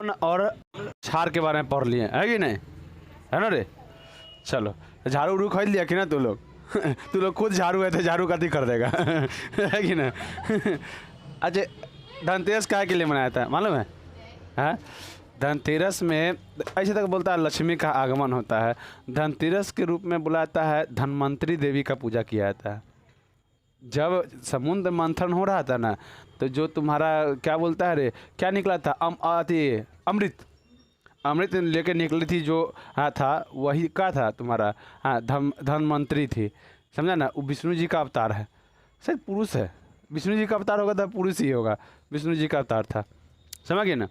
और क्षार के बारे में पढ़ लिए है कि नहीं, है ना रे। चलो झाड़ू उड़ू खरीद लिया कि ना तू लोग तू लोग खुद झाड़ू है तो झाड़ू का कर देगा है कि ना। अच्छा धनतेरस क्या के लिए मनाया था मालूम है? हाँ धनतेरस में ऐसे तक बोलता है लक्ष्मी का आगमन होता है। धनतेरस के रूप में बुलाता है धनवंतरी देवी का पूजा किया जाता है। जब समुद्र मंथन हो रहा था ना तो जो तुम्हारा क्या बोलता है रे क्या निकला था अमृत लेके निकली थी जो था वही का था तुम्हारा धनवंतरी थी, समझा ना। वो विष्णु जी का अवतार है, शायद पुरुष है, विष्णु जी का अवतार होगा तो पुरुष ही होगा, विष्णु जी का अवतार था, समझ गए ना।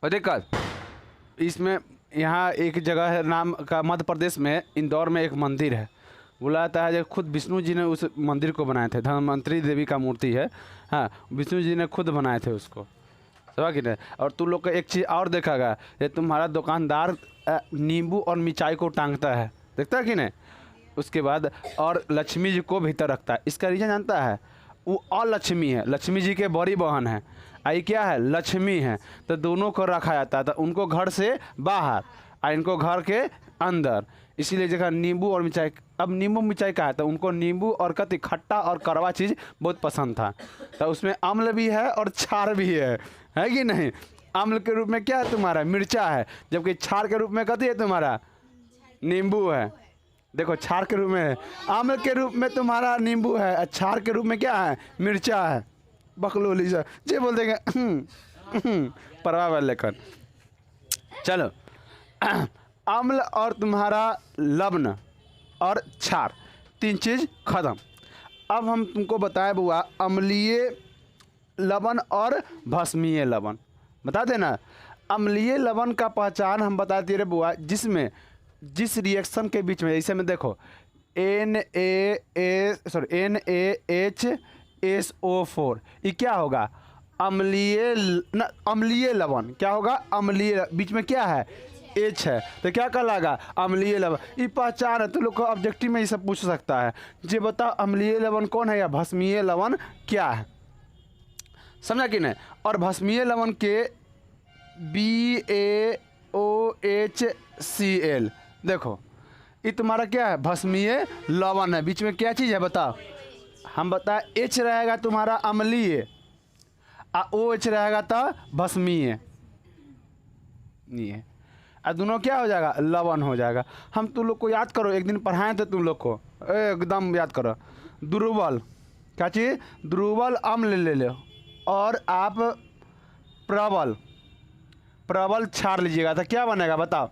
और देखा इसमें यहाँ एक जगह है नाम का मध्य प्रदेश में इंदौर में एक मंदिर है, बुलाता है जो खुद विष्णु जी ने उस मंदिर को बनाए थे। धनवंतरी देवी का मूर्ति है, हाँ विष्णु जी ने खुद बनाए थे उसको, समझ कि नहीं। और तू लोग का एक चीज़ और देखागा, ये तुम्हारा दुकानदार नींबू और मिर्चाई को टांगता है, देखता है कि नहीं। उसके बाद और लक्ष्मी जी को भीतर रखता है। इसका रीज़न जानता है? वो अलक्ष्मी है, लक्ष्मी जी के बड़ी बहन है, आई क्या है लक्ष्मी है, तो दोनों को रखा जाता है, तो उनको घर से बाहर और इनको घर के अंदर, इसीलिए जगह नींबू और मिर्चाई। अब नींबू मिर्चाई का है तो उनको नींबू और कति खट्टा और कड़वा चीज़ बहुत पसंद था, तो उसमें अम्ल भी है और क्षार भी है कि नहीं। अम्ल के रूप में क्या है तुम्हारा मिर्चा है, जबकि क्षार के रूप में कति है तुम्हारा नींबू है। देखो क्षार के रूप में है, अम्ल के रूप में तुम्हारा नींबू है, क्षार के रूप में क्या है मिर्चा है। बकलोली सर जे बोल देंगे परवाह वाले लेखन। चलो अम्ल और तुम्हारा लवण और क्षार तीन चीज़ खत्म। अब हम तुमको बताए बुआ अम्लीय लवण और भस्मीय लवण बता देना। अम्लीय लवण का पहचान हम बताते रहे बुआ, जिसमें जिस रिएक्शन के बीच में जैसे में देखो NaHSO4 ये क्या होगा अम्लीय लवण। क्या होगा अम्लीय, बीच में क्या है H है तो क्या कहलाएगा अम्लीय लवण। ये पहचान है, तो लोग को ऑब्जेक्टिव में ये सब पूछ सकता है, जे बताओ अम्लीय लवण कौन है या भस्मीय लवण क्या है, समझा कि नहीं। और भस्मीय लवण के BaOHCl देखो ये तुम्हारा क्या है भस्मीय लवण है। बीच में क्या चीज़ है बताओ, हम बताए H रहेगा तुम्हारा अम्लीय OH रहेगा तो भस्मीय, ये दोनों क्या हो जाएगा लवण हो जाएगा। हम तुम लोग को याद करो एक दिन पढ़ाए थे तुम लोग को, एकदम याद करो। दुर्बल क्या चीज़ दुर्बल अम्ल ले लो और आप प्रबल क्षार लीजिएगा तो क्या बनेगा बताओ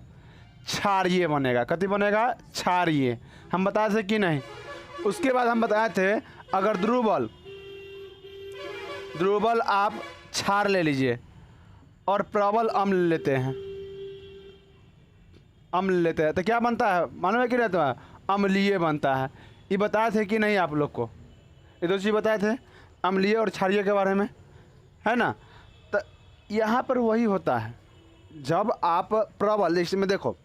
क्षारीय बनेगा। कति बनेगा क्षारीय, हम बताए थे कि नहीं। उसके बाद हम बताए थे अगर द्रुबल आप क्षार ले लीजिए और प्रबल अम्ल लेते हैं तो क्या बनता है मालूम है कि नहीं तुम्हारा अम्लीय बनता है। ये बताए थे कि नहीं आप लोग को, ये दो चीज़ बताए थे अम्लीय और क्षारीय के बारे में, है ना। तो यहाँ पर वही होता है जब आप प्रबल, इसमें देखो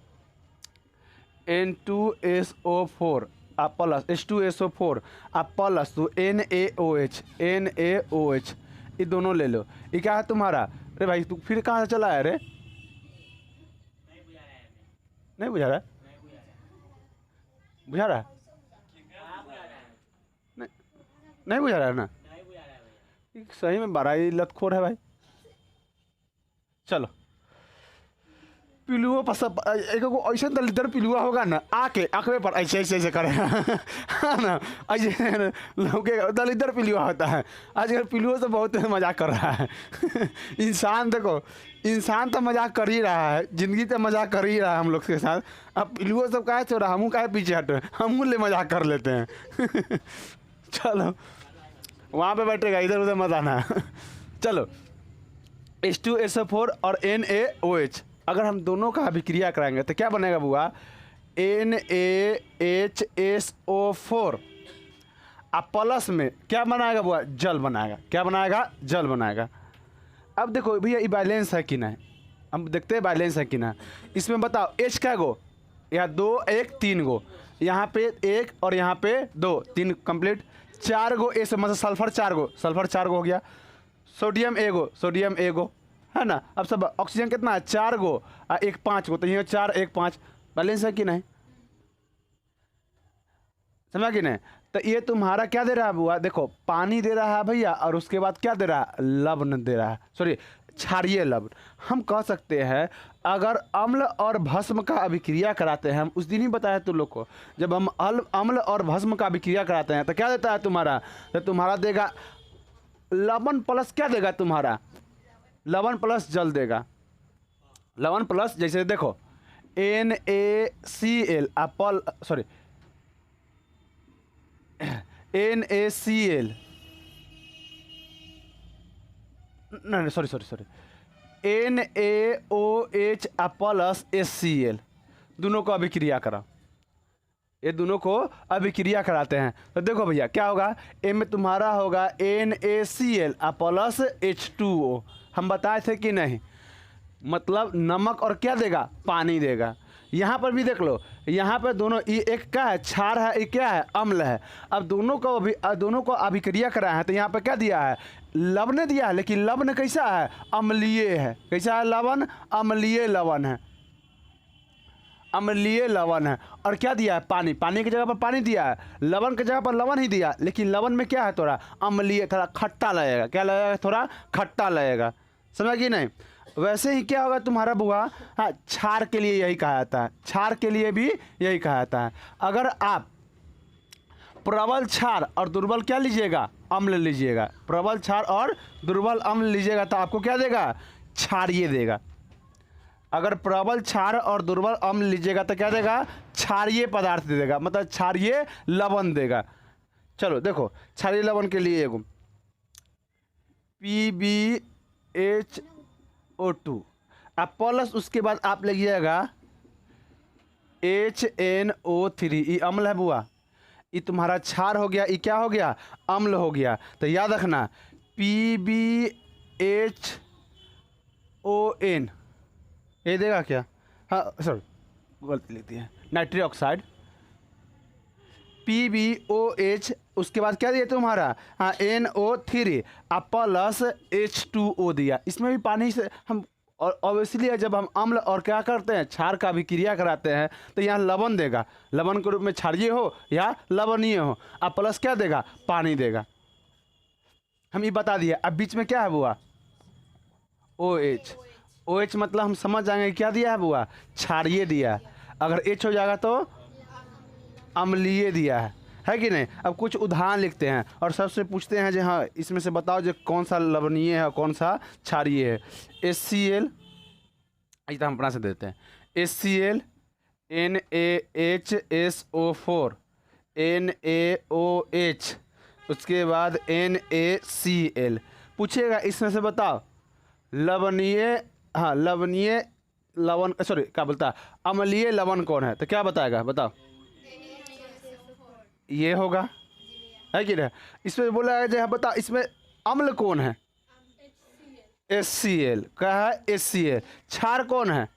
N2SO4 आप प्लस H2SO4 आप प्लस तो NaOH ये दोनों ले लो। ये क्या है तुम्हारा, अरे भाई तू फिर कहाँ से चला है रे, नहीं बुझा रहा है, बुझा रहा है नहीं बुझा रहा है ना, सही में बड़ा ही लतखोर है भाई। चलो पिलुओं पर सब एक ऐसा दलिदर पिलुआ होगा ना आके आंखों पर ऐसे ऐसे ऐसे करे है ना, ऐसे लोग दलिदर पिलुआ होता है। आजकल पिलुओं से बहुत मजाक कर रहा है इंसान देखो इंसान तो मजाक कर ही रहा है, ज़िंदगी तो मजाक कर ही रहा है हम लोग के साथ। अब पिलुओं सब कहा छोड़ा हमू काहे पीछे हटे, हमू ले मजाक कर लेते हैं चलो वहाँ पे बैठेगा इधर उधर मत आना चलो H2SO4 और NaOH अगर हम दोनों का अभिक्रिया कराएंगे तो क्या बनेगा बुआ NaHSO4 अब प्लस में क्या बनाएगा बुआ जल बनाएगा। क्या बनाएगा जल बनाएगा। अब देखो भैया ये बैलेंस है कि नहीं, हम देखते हैं बैलेंस है कि ना। इसमें बताओ H क्या गो, यहाँ 2 1 3 गो, यहाँ पे 1 और यहाँ पे 2 3 कंप्लीट, 4 गो मतलब सल्फर 4 गो हो गया, सोडियम एगो है ना। अब सब ऑक्सीजन कितना है, 4 गो, 1 5 गो, तो यहाँ 4 1 5 बैलेंस है कि नहीं, समझा कि नहीं। तो ये तुम्हारा क्या दे रहा है बुआ, देखो पानी दे रहा है भैया, और उसके बाद क्या दे रहा है, लवण दे रहा है, सॉरी क्षारीय लवण। हम कह सकते हैं अगर अम्ल और भस्म का अभिक्रिया कराते हैं, हम उस दिन ही बताया तुम लोग को, जब हम अम्ल और भस्म का अभिक्रिया कराते हैं तो क्या देता है तुम्हारा, तो तुम्हारा देगा लवण प्लस क्या देगा तुम्हारा, लवण प्लस जल देगा। लवण प्लस जैसे देखो NaCl सॉरी NaCl नहीं सॉरी NaOH प्लस HCl, दोनों को अभिक्रिया करा, ये दोनों को अभिक्रिया कराते हैं। तो देखो भैया क्या होगा, ए में तुम्हारा होगा NaCl प्लस H2O, हम बताए थे कि नहीं, मतलब नमक और क्या देगा, पानी देगा। यहाँ पर भी देख लो, यहाँ पर दोनों, ये एक क्या है, क्षार है, एक क्या है, अम्ल है। अब दोनों को अभिक्रिया कराया है, तो यहाँ पर क्या दिया है, लवण दिया है, लेकिन लवण कैसा है, अम्लीय है। कैसा है लवण, अम्लीय लवण है, अम्लीय लवण है। और क्या दिया है, पानी, पानी की जगह पर पानी दिया है, लवण की जगह पर लवण ही दिया, लेकिन लवण में क्या है, थोड़ा अम्लीय, थोड़ा खट्टा लगेगा, क्या लगेगा, थोड़ा खट्टा लगेगा, समझा कि नहीं। वैसे ही क्या होगा तुम्हारा बुआ, हाँ क्षार के लिए यही कहा जाता है, क्षार के लिए भी यही कहा जाता है। अगर आप प्रबल क्षार और दुर्बल क्या लीजिएगा, अम्ल लीजिएगा, प्रबल क्षार और दुर्बल अम्ल लीजिएगा तो आपको क्या देगा, क्षारीय देगा। अगर प्रबल क्षार और दुर्बल अम्ल लीजिएगा तो क्या देगा, क्षारीय पदार्थ देगा, मतलब क्षारीय लवण देगा। चलो देखो क्षारीय लवण के लिए एगो PbHO2 अब प्लस उसके बाद आप लीजिएगा HNO3, ये अम्ल है बुआ, ये तुम्हारा क्षार हो गया, ये क्या हो गया, अम्ल हो गया। तो याद रखना PbHON ये देगा क्या, हाँ सॉरी गलती लिखती है, नाइट्रिक ऑक्साइड PbOH, उसके बाद क्या दिया तुम्हारा, हाँ NO3 प्लस H2O दिया। इसमें भी पानी से हम, और ऑब्वियसली जब हम अम्ल और क्या करते हैं, क्षार का अभिक्रिया कराते हैं, तो यहाँ लवण देगा, लवण के रूप में क्षारीय हो या लवणीय हो, अब प्लस क्या देगा, पानी देगा। हम ये बता दिए। अब बीच में क्या है बुआ, OH, OH मतलब हम समझ जाएंगे क्या दिया है बुआ, क्षारीय दिया है। अगर H हो जाएगा तो अम्लीय दिया है कि नहीं। अब कुछ उदाहरण लिखते हैं और सबसे पूछते हैं जो हाँ इसमें से बताओ जो कौन सा लवणीय है कौन सा क्षारीय है। HCl, इतना हम अपना से देते हैं, HCl, NaHSO4, NaOH, उसके बाद NaCl। पूछेगा इसमें से बताओ लवणीय, हाँ लवणीय लवण, सॉरी क्या बोलता है, अम्लीय लवण कौन है, तो क्या बताएगा, बताओ, ये होगा, है कि नहीं। इसमें बोला है जो बता, इसमें अम्ल कौन है, HCl, क्या है HCl। क्षार कौन है,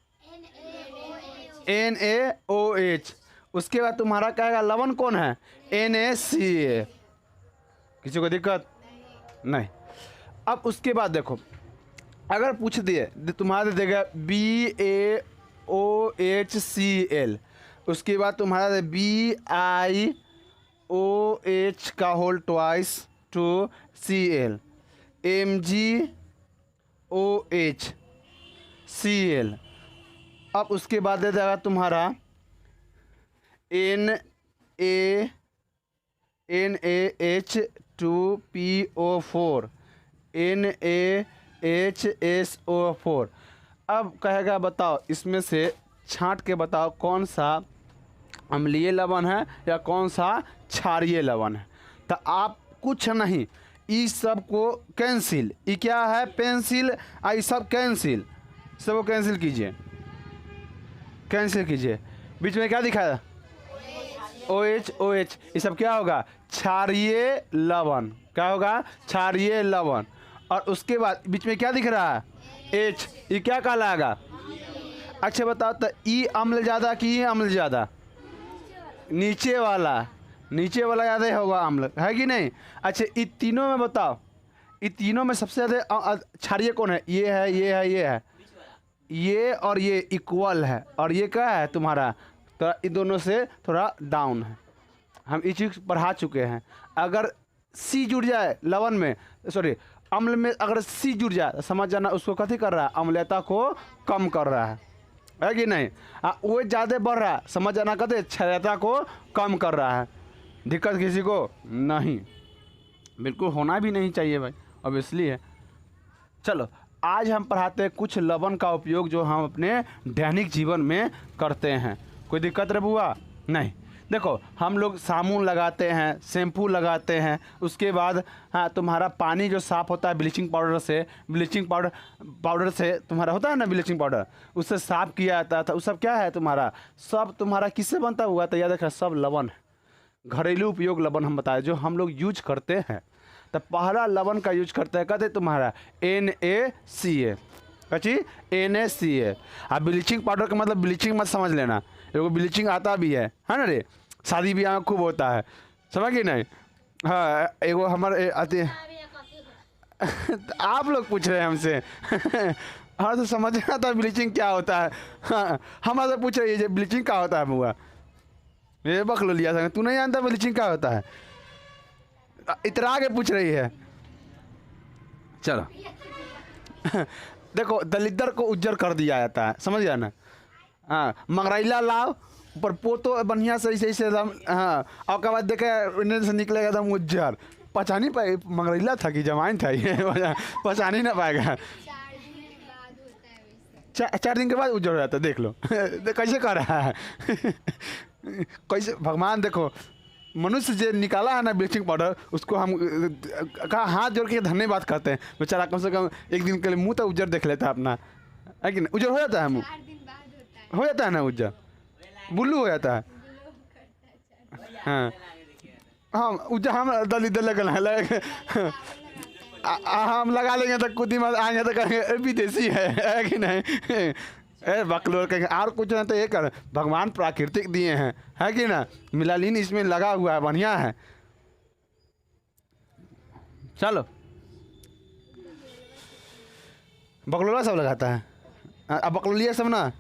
NaOH। उसके बाद तुम्हारा कहेगा लवण कौन है, NaCl। किसी को दिक्कत नहीं। अब उसके बाद देखो अगर पूछ दिए तुम्हारा देगा BaOHCl, उसके बाद तुम्हारा BiOH का whole twice two Cl, MgOHCl। अब उसके बाद दे देगा तुम्हारा NaH2PO4, NaHSO4। अब कहेगा बताओ इसमें से छांट के बताओ कौन सा अम्लीय लवण है या कौन सा क्षारीय लवण है। तो आप कुछ नहीं, इस सब को कैंसिल, ये क्या है पेंसिल, ये सब कैंसिल, सबको कैंसिल कीजिए, कैंसिल कीजिए। बीच में क्या दिखाया, OH, OH, ये सब क्या होगा, क्षारीय लवण, क्या होगा, क्षारीय लवण। और उसके बाद बीच में क्या दिख रहा है, H, ये क्या कहलाएगा। अच्छा बताओ तो ई अम्ल ज़्यादा कि ई अम्ल ज़्यादा, नीचे वाला, नीचे वाला ज़्यादा होगा अम्ल, है कि नहीं। अच्छा इन तीनों में बताओ इन तीनों में सबसे ज़्यादा क्षारीय कौन है? ये है, ये है, ये है, ये और ये इक्वल है, और ये क्या है तुम्हारा? तो इन दोनों से थोड़ा डाउन है। हम ये चीज़ पढ़ा चुके हैं। अगर सी जुड़ जाए लवण में, सॉरी अम्ल में, अगर सी जुड़ जाए तो समझ जाना उसको कथी कर रहा है? अम्लता को कम कर रहा है कि नहीं? वो ज़्यादा बढ़ रहा है, समझ जाना कहते क्षारीयता को कम कर रहा है। दिक्कत किसी को नहीं, बिल्कुल होना भी नहीं चाहिए भाई, ऑब्वियसली है। चलो आज हम पढ़ाते हैं कुछ लवण का उपयोग जो हम अपने दैनिक जीवन में करते हैं। कोई दिक्कत रे बुआ? नहीं। देखो हम लोग साबुन लगाते हैं, शैम्पू लगाते हैं, उसके बाद हाँ तुम्हारा पानी जो साफ़ होता है ब्लीचिंग पाउडर से तुम्हारा होता है ना ब्लीचिंग पाउडर, उससे साफ़ किया जाता था। वो सब क्या है तुम्हारा? सब तुम्हारा किससे बनता हुआ? तो याद रखना सब लवण है, घरेलू उपयोग लवण हम बताए जो हम लोग यूज करते हैं। तो पहला लवण का यूज करते हैं कहते तुम्हारा NaCl, कची NaCl। अब ब्लीचिंग पाउडर का मतलब ब्लीचिंग मत समझ लेना, एगो ब्लीचिंग आता भी है ना रे, शादी ब्याह में खूब होता है, समझ गए नहीं? हाँ एगो हमारे आते आप लोग पूछ रहे हैं हमसे हाँ तो समझना था ब्लीचिंग क्या होता है। हाँ हमारे पूछ रही है ब्लीचिंग क्या होता है बुआ, ये बखलो लिया था, तू नहीं जानता ब्लीचिंग क्या होता है? इतरा के पूछ रही है। चलो देखो दलिद्र को उज्जर कर दिया जाता है, समझ गया ना? हाँ मंगरैला लाओ ऊपर पोतो बढ़िया से ऐसे एकदम, हाँ और उसके बाद देखे इन्हें से निकलेगा एकदम उज्जर, पहचान नहीं पाए मंगरैला था कि जमाइन था ये पहचान ही ना पाएगा। 4 दिन के बाद उज्जर हो जाता है, देख लो कैसे कर रहा है कैसे भगवान देखो मनुष्य जो निकाला है ना ब्लीचिंग पाउडर, उसको हम कहा हाथ जोड़ के धन्यवाद करते हैं। बेचारा कम से कम एक दिन के लिए मुँह तो उज्जर देख लेता है अपना, है कि नहीं? उज्जर हो जाता है मुँह, हो जाता है ना उज्जर, बुल्लू हो जाता है। हाँ हाँ उज्जर हम दलिद्र लगे हम लगा लेंगे तो कुछ दिन आएंगे तो कहेंगे विदेशी है कि नहीं? बकलोर कहेंगे और कुछ ना तो ये कर भगवान प्राकृतिक दिए हैं, है कि ना? मिलालिन इसमें लगा हुआ है, बढ़िया है। चलो बकलोला सब लगाता है, अब बकलोलिया सब ना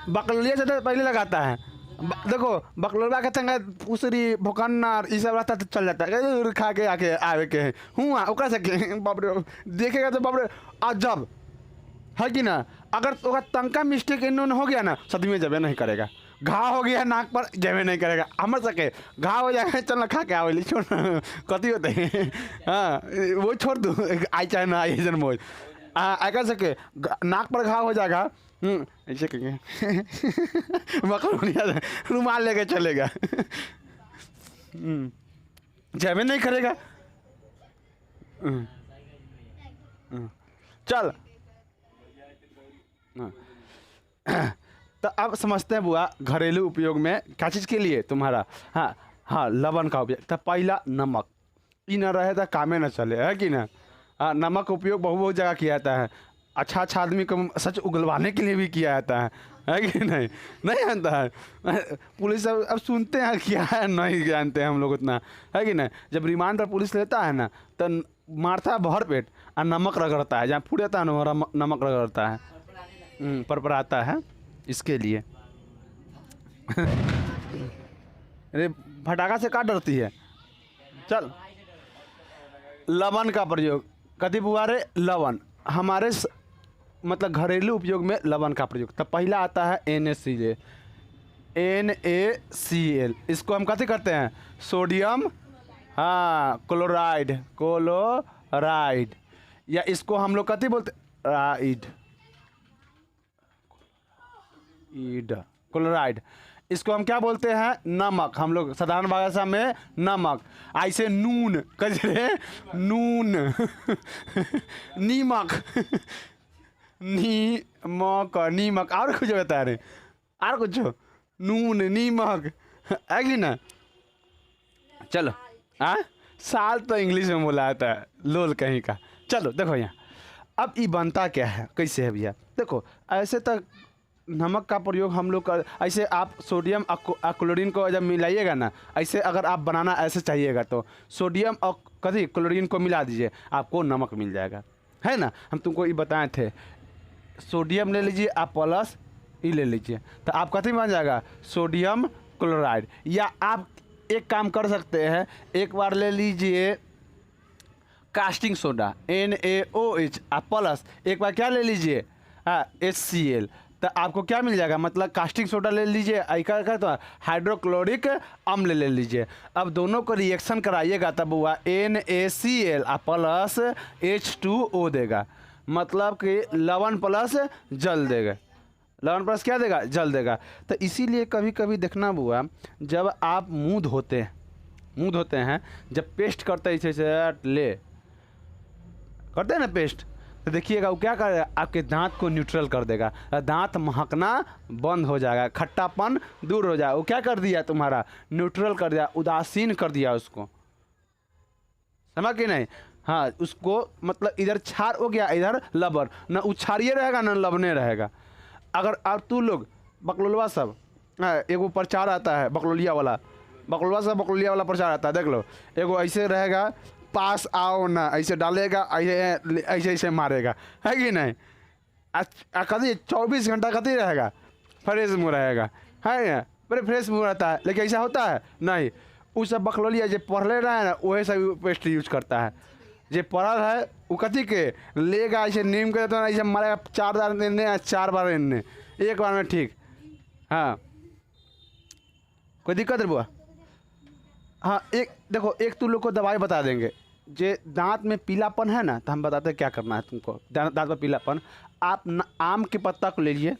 बकलोलिया से तो पहले लगाता है। देखो बकलोला कहते हैं पूसरी भोकन्ना ये सब रहता तो चल जाता है, खा के आके आवे के हुआ ओकरा से बाप रे देखेगा तो बाप रे अजब, है कि ना? अगर तो तंका मिस्टेक इन्होंने हो गया ना सदी में जबे नहीं करेगा, घाव हो गया नाक पर जबे नहीं करेगा, हमर सके घाव हो जाएगा चल ना खा के आवे छोड़ कथी होते हैं। हाँ वो छोड़ दो आई चाहे ना आई जन मोज ऐसा सके नाक पर घाव हो जाएगा ऐसे कहेंगे मकरोनिया रुमाल लेके चलेगा जबे नहीं करेगा। चल तो अब समझते हैं बुआ घरेलू उपयोग में क्या चीज़ के लिए तुम्हारा? हाँ हाँ लवण का उपयोग। तो पहला नमक, ये न रहे तो कामे न चले, है कि ना? नमक का उपयोग बहुत जगह किया जाता है, अच्छा आदमी को सच उगलवाने के लिए भी किया जाता है कि नहीं? नहीं जानता है पुलिस अब सुनते हैं क्या है, नहीं जानते हैं हम लोग उतना, है कि नहीं? जब रिमांड पर पुलिस लेता है ना तो मारता है भर पेट और नमक रगड़ता है, जहाँ फूट जाता है ना नमक रगड़ता है, परपराता है इसके लिए। अरे फटाखा से क्या डरती है? चल लवण का प्रयोग कथी बुआ रे? लवण हमारे मतलब घरेलू उपयोग में लवण का प्रयोग। तो पहला आता है NaCl, इसको हम कथी करते हैं? सोडियम हाँ क्लोराइड या इसको हम लोग कथी बोलते? क्लोराइड। इसको हम क्या बोलते हैं? नमक। हम लोग साधारण भाषा में नमक। ऐसे नून कजरे नून नीमक नीमक और कुछ बता रहे और कुछ नून नीमक है कि ना? चलो साल तो इंग्लिश में बोला जाता है, लोल कहीं का। चलो देखो यहाँ अब ये बनता क्या है, कैसे है भैया? देखो ऐसे तो नमक का प्रयोग हम लोग कर, ऐसे आप सोडियम और क्लोरीन को जब मिलाइएगा ना, ऐसे अगर आप बनाना ऐसे चाहिएगा तो सोडियम और कभी क्लोरीन को मिला दीजिए, आपको नमक मिल जाएगा, है ना। हम तुमको ये बताए थे, सोडियम ले लीजिए आप प्लस ई ले लीजिए, तो आप कथी बन जाएगा, सोडियम क्लोराइड। या आप एक काम कर सकते हैं, एक बार ले लीजिए कास्टिंग सोडा NaOH आप प्लस एक बार क्या ले लीजिए HCl, तो आपको क्या मिल जाएगा, मतलब कास्टिंग सोडा ले लीजिए, क्या तो हाइड्रोक्लोरिक अम्ल ले लीजिए। अब दोनों को रिएक्शन कराइएगा तब हुआ NaCl प्लस H2O देगा, मतलब कि लवण प्लस जल देगा, लवण प्लस क्या देगा, जल देगा। तो इसीलिए कभी कभी देखना बुआ, जब आप मुंह धोते हैं, जब पेस्ट करते हैं इसे ले करते हैं ना पेस्ट, तो देखिएगा वो क्या करेगा, आपके दांत को न्यूट्रल कर देगा, दांत महकना बंद हो जाएगा, खट्टापन दूर हो जाएगा। वो क्या कर दिया, तुम्हारा न्यूट्रल कर दिया, उदासीन कर दिया उसको, समझ कि नहीं। हाँ, उसको मतलब इधर क्षार हो गया, इधर लबर, न उछारिए रहेगा न लबने रहेगा। अगर आप तू लोग बकलोलवा सब, एगो प्रचार आता है बकलोलिया वाला प्रचार आता है, देख लो, एगो ऐसे रहेगा, पास आओ ना, ऐसे डालेगा, ऐसे ऐसे मारेगा, है कि नहीं। कभी 24 घंटा कभी रहेगा, फ्रेश मुँह रहेगा, है बड़े फ्रेश मुँह रहता है, लेकिन ऐसा होता है नहीं। वो सब बकलोलिया जो पढ़ले रहा है ना, वही सब पेस्ट यूज करता है। जो पढ़ल है वो कथी के लेगा, ऐसे नीम के तो ऐसे मारेगा, 4 बार इन्ने 4 बार इन्ने, एक बार में ठीक। हाँ, कोई दिक्कत है बुआ। हाँ, एक देखो, एक तू लोग को दवाई बता देंगे, जे दांत में पीलापन है ना, तो हम बताते हैं क्या करना है तुमको। दांत में पीलापन, आप आम के पत्ता को ले लीजिए,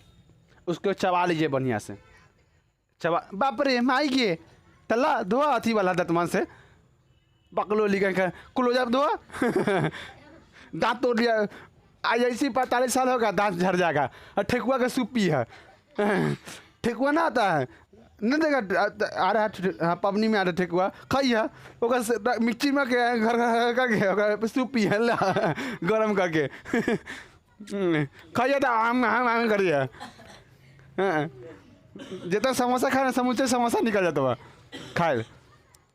उसको चबा लीजिए बढ़िया से, बाप रे माई के तल्ला धोआ अथी वाला दतमन से, बकलोली का क्लोजअप धोआ दांत तोड़ लिया, आज ऐसी 45 साल होगा दांत झड़ जाएगा। और ठेकुआ का सूप पी है, ठेकुआ ना आता है, नहीं देगा आ रहा है, हाँ पबनी में आ रहा ठेकुआ खाई है, मिर्ची में के घर करके सूप पी है गरम करके खाइए, तो आम करिए। जितना समोसा खाए ना, समूचे समोसा निकल जाता हुआ खाए।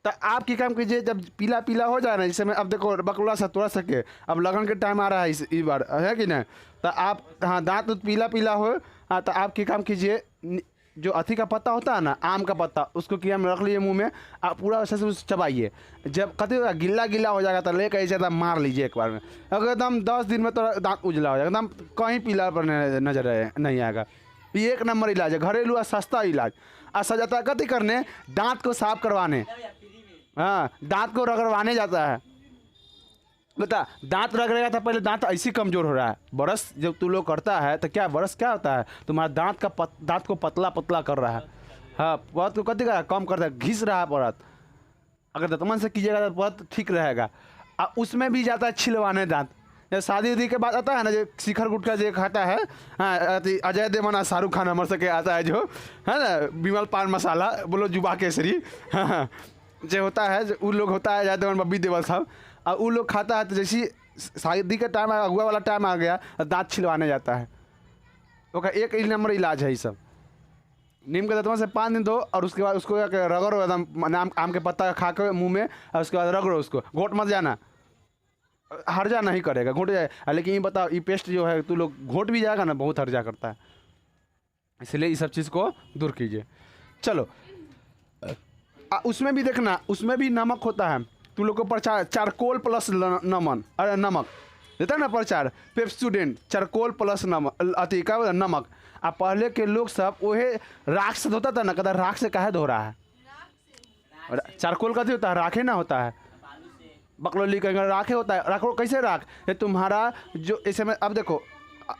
तो आप की काम कीजिए, जब पीला पीला हो जाए ना, जैसे मैं अब देखो बकलोला सा तोड़ा सके, अब लगन के टाइम आ रहा है इस बार, है कि नहीं। तो आप हाँ दांत पीला पीला हो, हाँ तो आप की काम कीजिए, जो अथी का पत्ता होता है ना, आम का पत्ता, उसको किया में रख लिए मुंह में, आप पूरा अच्छे से उसे चबाइए। जब कभी गिल्ला गिल्ला हो जाएगा तो लेकर ऐसे एकदम मार लीजिए एक बार में, अगर एकदम 10 दिन में तो दांत उजला हो जाएगा, एकदम कहीं पीला पर नजर नहीं आएगा। ये 1 नंबर इलाज है, घरेलू और सस्ता इलाज। और सजाता कति करने, दांत को साफ करवाने, हाँ दांत को रगड़वाने जाता है। बता, दांत रगड़ेगा था, पहले दांत ऐसी कमज़ोर हो रहा है, ब्रश जब तू लोग करता है तो क्या ब्रश क्या होता है, तुम्हारा दांत को पतला पतला कर रहा है। हाँ, परत को कति कम करता है, घिस रहा है परत। अगर दतमन से कीजिएगा तो परत ठीक रहेगा। और उसमें भी जाता है छिलवाने दांत। जब शादी उदी के बाद आता है ना, जो शिखर गुटका जो खाता है, हाँ अजय देवगन और शाहरुख खान हमारे सके आता है, जो है ना विमल पान मसाला बोलो जुबा केसरी, हाँ जो होता है, जो वो लोग होता है अजय देवगन बब्बी देवल साहब, और वो लोग खाता है तो जैसी शादी का टाइम अगुआ वाला टाइम आ गया, दांत छिलवाने जाता है। ओके, 1 नंबर इलाज है ये सब। नीम के दतवन से 5 दिन दो, और उसके बाद उसको रगड़ो एकदम, आम के पत्ता खा के मुँह में, और उसके बाद रगड़ो उसको, घोट मत जाना, हर्जा नहीं करेगा, घोट जाए। लेकिन ये बताओ, ये पेस्ट जो है तू लोग घोट भी जाएगा ना, बहुत हर्जा करता है, इसलिए इस सब चीज़ को दूर कीजिए। चलो, उसमें भी देखना, उसमें भी नमक होता है, तू लोग को प्रचार चारकोल प्लस नमन, अरे नमक देता है ना प्रचार, पेप्सोडेंट चारकोल प्लस नमक, अति क्या बोला नमक। अब पहले के लोग सब वही राख से धोता था ना, कहता राख से काहे धो रहा है, चारकोल का होता है, राखे ना होता है, बकलोली का राखे होता है। राखो कैसे राख, ये तुम्हारा जो ऐसे में, अब देखो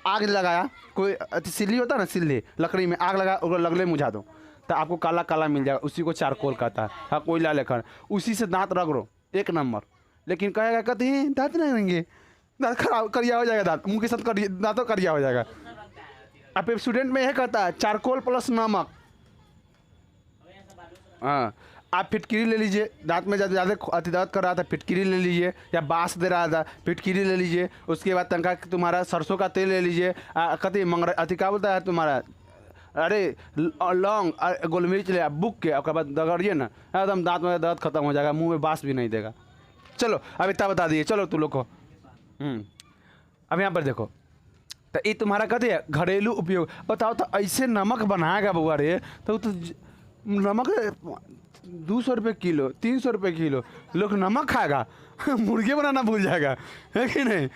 आग लगाया, कोई सिल्ली होता है ना, सिल्ली लकड़ी में आग लगा, और लगले मुझा दो तो आपको काला काला मिल जाएगा, उसी को चारकोल कहता है। हाँ, कोयला लेकर उसी से दांत रगड़ो, 1 नंबर। लेकिन कहेगा कहते हैं दांत नहीं रहेंगे, दांत खराब करिया हो जाएगा, दांत मुँह के साथ दांतों करिया हो जाएगा। अब स्टूडेंट में यह कहता है चारकोल प्लस नमक। हाँ, आप फिटकिरी ले लीजिए, दांत में ज़्यादा अति दर्द कर रहा था, फिटकिरी ले लीजिए, या बांस दे रहा था, फिटकिरी ले लीजिए। उसके बाद तनका तुम्हारा सरसों का तेल ले लीजिए, कति मंगरा अति क्या बोलता है तुम्हारा, अरे लौंग गोल मिर्च ले बुक के उसके बाद दगड़िए ना, एकदम दांत में दर्द खत्म हो जाएगा, मुंह में बास भी नहीं देगा। चलो अब इतना बता दिए, चलो तुम लोग को। अब यहाँ पर देखो, तो ये तुम्हारा कहते हैं घरेलू उपयोग। बताओ तो ऐसे नमक बनाएगा बउआ रे, तो नमक 200 रुपये किलो, 300 रुपये किलो, लोग नमक खाएगा मुर्गे बनाना भूल जाएगा, है कि नहीं?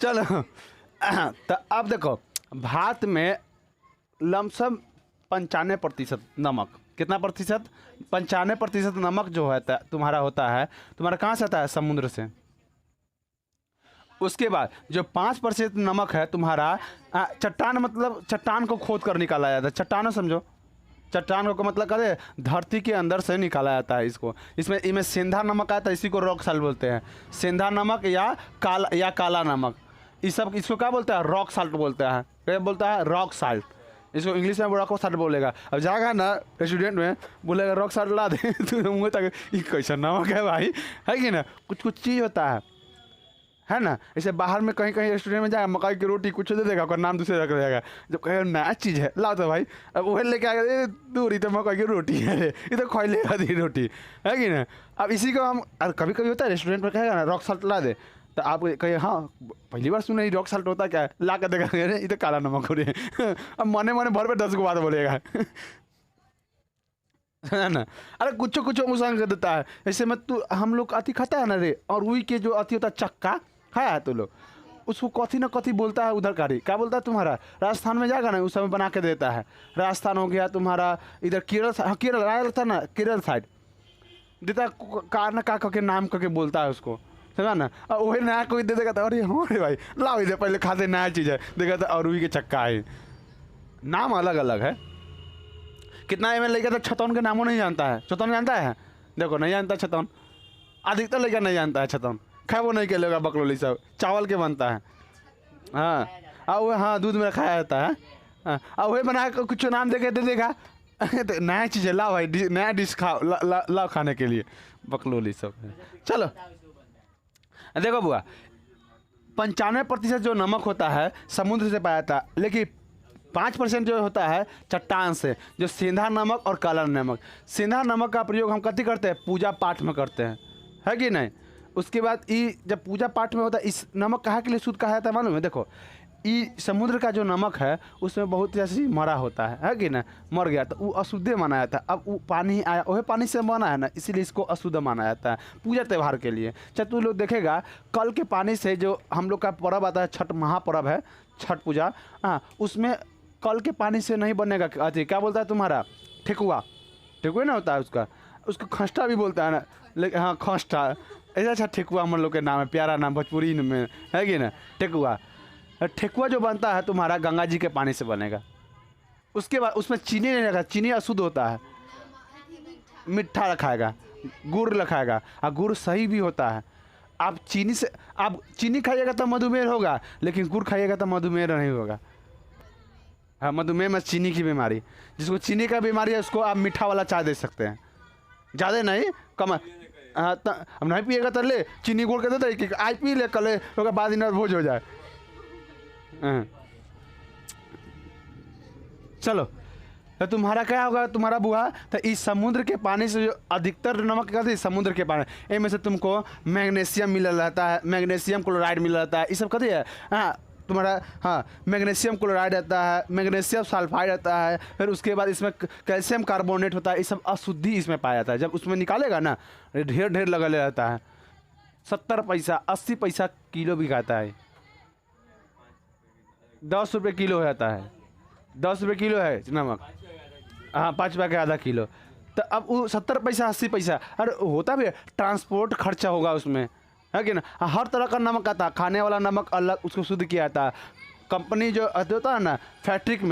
चलो तो अब देखो, भात में लमसम 95% नमक, कितना प्रतिशत? 95% नमक जो है तुम्हारा होता है, तुम्हारा कहाँ से आता है? समुद्र से। उसके बाद जो 5% नमक है तुम्हारा चट्टान, मतलब चट्टान को खोद कर निकाला जाता है। चट्टान समझो, चट्टान को मतलब करे धरती के अंदर से निकाला जाता है इसको। इसमें सेंधा नमक आता है, इसी को रॉक साल्ट बोलते हैं। सेंधा नमक या काला नमक, इस सब इसको क्या बोलते हैं? रॉक साल्ट बोलते हैं। क्या बोलता है? Rock salt. इसको इंग्लिश में रॉक साल्ट बोलेगा। अब जाएगा ना रेस्टोरेंट में, बोलेगा रॉक साल्ट ला दे तो मुँह तक ये कैसा नमक है भाई, है कि ना? कुछ कुछ चीज़ होता है ना? ऐसे बाहर में कहीं कहीं रेस्टोरेंट में जाएगा, मकई की रोटी कुछ दे देगा, उसका नाम दूसरे रख देगा। जब कहेगा नया चीज़ है लाओ तो भाई, अब वही लेके आएगा, दूरी तो मकई की रोटी है, ये तो खोई लेगा दी रोटी, है कि ना? अब इसी को हम कभी कभी होता है रेस्टोरेंट में कहेगा ना रॉक साल्ट ला दे, तो आप कहिए हाँ पहली बार सुना, रॉक साल्ट होता क्या है? ला कर देखा, ये तो काला नमक हो रही है। अब मने भर पे 10 को बात बोलेगा है ना? अरे कुछ मुसान कर देता है। ऐसे में तू हम लोग अति खाता है ना रे, और वही के जो अति होता है चक्का खाया है तो लोग, उसको कथी ना कथी बोलता है उधर कारी। क्या बोलता है तुम्हारा? राजस्थान में जाएगा ना उस समय बना के देता है। राजस्थान हो गया तुम्हारा, इधर केरल आया था ना, केरल साइड देता कार ना का के नाम करके बोलता है उसको, समझा ना? और वही नया कोई दे देगा तो अरे हाँ रे भाई लाओ इधर पहले खाते, नया चीज़ है, देखा था और वही के चक्का है। नाम अलग अलग है। कितना एम लड़का तो छतौन के नामों नहीं जानता है। छतौन जानता है? देखो नहीं जानता छतौन, अधिकतर लड़का नहीं जानता है छतौन। खाए वो नहीं खेलेगा, बकलोली सब चावल के बनता है। हाँ वो हाँ दूध में खाया जाता है। हाँ और वही बना कुछ नाम दे देगा तो नया चीज़ है, लाओ भाई नया डिश खाओ, लाओ खाने के लिए, बकलोली सब। चलो देखो बुआ, 95% जो नमक होता है समुद्र से पाया जाता है, लेकिन 5% जो होता है चट्टान से, जो सेंधा नमक और काला नमक। सेंधा नमक का प्रयोग हम कति करते हैं? पूजा पाठ में करते हैं, है कि नहीं? उसके बाद ये जब पूजा पाठ में होता है, इस नमक कहाँ के लिए शुद्ध कहा जाता है मालूम है? देखो ये समुद्र का जो नमक है उसमें बहुत जैसे मरा होता है कि ना? मर गया तो वो अशुद्ध माना जाता है। अब वो पानी आया, वही पानी से बना है ना, इसीलिए इसको अशुद्ध माना जाता है पूजा त्यौहार के लिए। चाहे तू लोग देखेगा कल के पानी से जो हम लोग का पर्व आता है, छठ महापर्व है, छठ पूजा, हाँ उसमें कल के पानी से नहीं बनेगा। अरे क्या बोलता है तुम्हारा? ठेकुआ, ठेकुआ ना होता है उसको खस्टा भी बोलता है ना, लेकिन हाँ खस्टा ऐसा। अच्छा ठेकुआ हम लोग के नाम है, प्यारा नाम भोजपुरी में, है कि ना? ठेकुआ। ठेकुआ जो बनता है तुम्हारा गंगा जी के पानी से बनेगा। उसके बाद उसमें चीनी नहीं रखा, चीनी अशुद्ध होता है, मिठा रखाएगा, गुड़ रखाएगा, और गुड़ सही भी होता है। आप चीनी खाइएगा तो मधुमेह होगा, लेकिन गुड़ खाइएगा तो मधुमेह नहीं होगा। हाँ मधुमेह में चीनी की बीमारी, जिसको चीनी का बीमारी है उसको आप मीठा वाला चाय दे सकते हैं, ज़्यादा नहीं कम। हाँ अब नहीं पिएगा तो ले चीनी गुड़ के दे, आज पी ले कल उसके बाद ही भोज हो जाए। चलो तो तुम्हारा क्या होगा तुम्हारा बुआ? तो इस समुद्र के पानी से जो अधिकतर नमक कहते हैं समुद्र के पानी, इनमें से तुमको मैग्नीशियम मिला रहता है, मैग्नीशियम क्लोराइड मिला रहता है, ये सब कहते हैं। हाँ तुम्हारा हाँ मैग्नीशियम क्लोराइड रहता है, मैग्नीशियम सल्फाइड रहता है, फिर उसके बाद इसमें कैल्शियम कार्बोनेट होता है। ये सब अशुद्धि इसमें पाया जाता है। जब उसमें निकालेगा ना ढेर लगा ले रहता है। 70 पैसा 80 पैसा किलो बिकाता है, 10 रुपये किलो हो जाता है। 10 रुपये किलो है नमक, हाँ 5 रुपये का आधा किलो। तो अब वो 70 पैसा 80 पैसा, अरे होता भी है, ट्रांसपोर्ट खर्चा होगा उसमें, है कि ना? हर तरह का नमक आता है, खाने वाला नमक अलग उसको शुद्ध किया जाता है। कंपनी जो होता है ना फैक्ट्रिक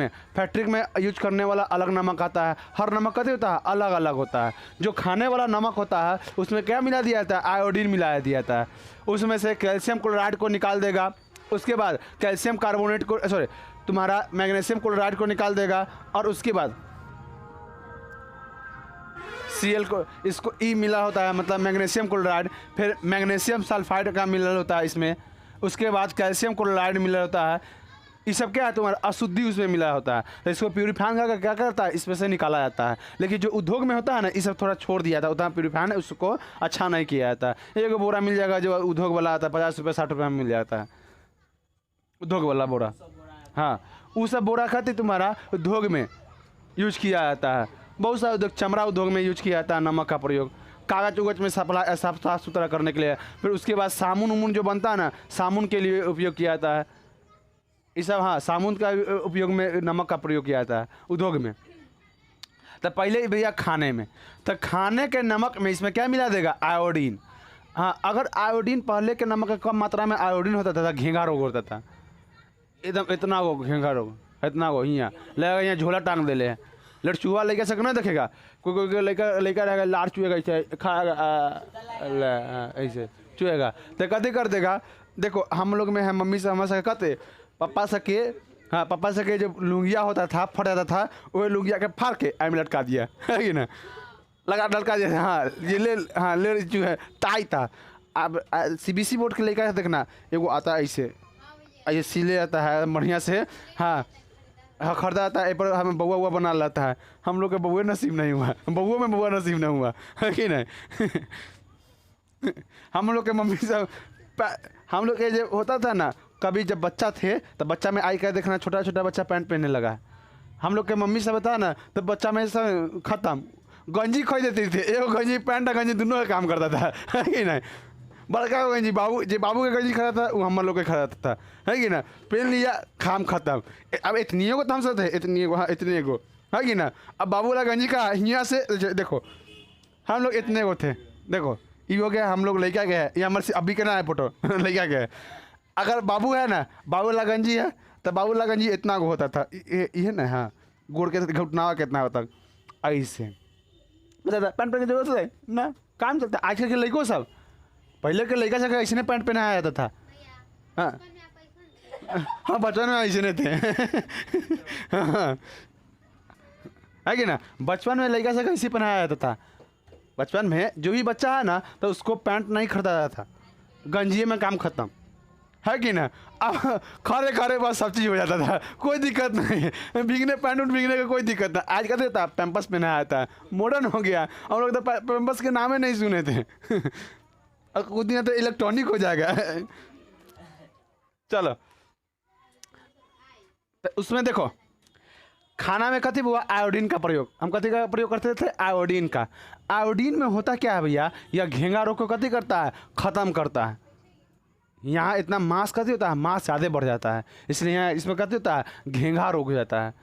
में यूज करने वाला अलग नमक आता है। हर नमक कैसे होता है? अलग अलग होता है। जो खाने वाला नमक होता है उसमें क्या मिला दिया जाता है? आयोडीन मिलाया दिया जाता है। उसमें से कैल्शियम क्लोराइड को निकाल देगा, उसके बाद कैल्शियम कार्बोनेट को तुम्हारा मैग्नीशियम क्लोराइड को निकाल देगा, और उसके बाद Cl को इसको ई मिला होता है, मतलब मैग्नीशियम क्लोराइड। फिर मैग्नीशियम सल्फाइड का मिला होता है इसमें, उसके बाद कैल्शियम क्लोराइड मिला होता है, ये सब क्या है तुम्हारा अशुद्धि उसमें मिला होता है, तो इसको प्यूरीफाइन करके क्या करता है, इसमें से निकाला जाता है। लेकिन जो उद्योग में होता है ना, ये सब थोड़ा छोड़ दिया था, उतना प्यूरीफाइन उसको अच्छा नहीं किया जाता है। एक बोरा मिल जाएगा जो उद्योग वाला आता है, 50 रुपये 60 रुपये में मिल जाता है उद्योग वाला बोरा। हाँ, वो सब बोरा खाते तुम्हारा उद्योग में यूज किया जाता है। बहुत सारे उद्योग, चमड़ा उद्योग में यूज किया जाता है नमक का प्रयोग, कागज उगज में सप्लाई साफ सुथरा करने के लिए। फिर उसके बाद साबुन उमुन जो बनता है ना, साबुन के लिए उपयोग किया जाता है ये सब। हाँ, साबुन का उपयोग में नमक का प्रयोग किया जाता है उद्योग में। तो पहले भैया खाने में, तो खाने के नमक में इसमें क्या मिला देगा, आयोडीन। हाँ, अगर आयोडीन पहले के नमक का कम मात्रा में आयोडीन होता था, घेंघा रोग होता था एकदम, इतना वो घेंघा रोग, इतना वो यहाँ लगेगा, यहाँ झोला टांग दे ले लड़ चूहा लेके सकना देखेगा, कोई कोई लेकर रहेगा, लार चुएगा ऐसे खाएगा, ऐसे चुएगा तो कभी कर देगा। देखो हम लोग में है, मम्मी से हमारे से कहते पापा सके, हाँ पापा सके जब लुंगिया होता था, फट जाता था, वो लुंगिया के फाड़ के आई में लटका दिया है कि ना, लटका दिया। हाँ ये ले, हाँ ले जो है टाई था। अब CBC बोर्ड के लेकर देखना, एगो आता है ऐसे ऐसे सिले जाता है बढ़िया से, हाँ हाँ खरीदा जाता है, पर हमें बउआ बना लाता है। हम लोग के बउए नसीब नहीं हुआ, बउआ में बउआ नसीब नहीं हुआ है कि नहीं। हम लोग के मम्मी सब, हम लोग के जब होता था ना, कभी जब बच्चा थे तो बच्चा में आई कर देखना, छोटा छोटा बच्चा पैंट पहनने लगा, हम लोग के मम्मी सब बता ना, तो बच्चा में सब खत्म, गंजी खोज देती थी, एगो गंजी पैंट और गंजी दोनों का काम करता था है कि नहीं। बड़का गंजी बाबू के गंजी खड़ा था, वो हम लोग के खड़ा था है कि ना, पहन लिया काम खत्म। अब इतनी को तो हम सब थे, इतनी को, हाँ इतने को है कि ना। अब बाबू वाला गंजी का हियाँ से देखो, हम लोग इतने को थे, देखो ये हो गया, हम लोग लेके गए, ये हमारे अभी के ना है फोटो लेके गए। अगर बाबू है ना, बाबू वाला गंजी है तो बाबू वाला गंजी इतना को होता था, ये ना, हाँ गोड़ के घुटना कितना होता ऐसे बता, पैंट पहनने की जरूरत है ना, काम चलता। आजकल के लड़कों सब, पहले के लड़का सब ऐसे पैंट पहनाया जाता था। हाँ हाँ, बचपन में ऐसे थे हाँ है कि ना, बचपन में लड़का सब ऐसे पहनाया जाता था। बचपन में जो भी बच्चा है ना, तो उसको पैंट नहीं खरीदा जाता था, गंजिए में काम खत्म है कि ना। अब खरे खरे बस सब चीज़ हो जाता था, कोई दिक्कत नहीं, भीगने पैंट उंट भीगने का कोई दिक्कत नहीं। आज कहते था पैम्पस पहनाया था, मॉडर्न हो गया, हम लोग तो पैम्पस के नाम ही नहीं सुने थे और कुछ दिन तो इलेक्ट्रॉनिक हो जाएगा चलो, तो उसमें देखो खाना में कथी हुआ, आयोडीन का प्रयोग। हम कथी का प्रयोग करते थे, आयोडीन का। आयोडीन में होता क्या है भैया, यह घेंघा रोग को कथी करता है, ख़त्म करता है। यहाँ इतना मांस कथी होता है, मांस ज़्यादा बढ़ जाता है, इसलिए यहाँ इसमें कथी होता है, घेंघा रोग हो जाता है।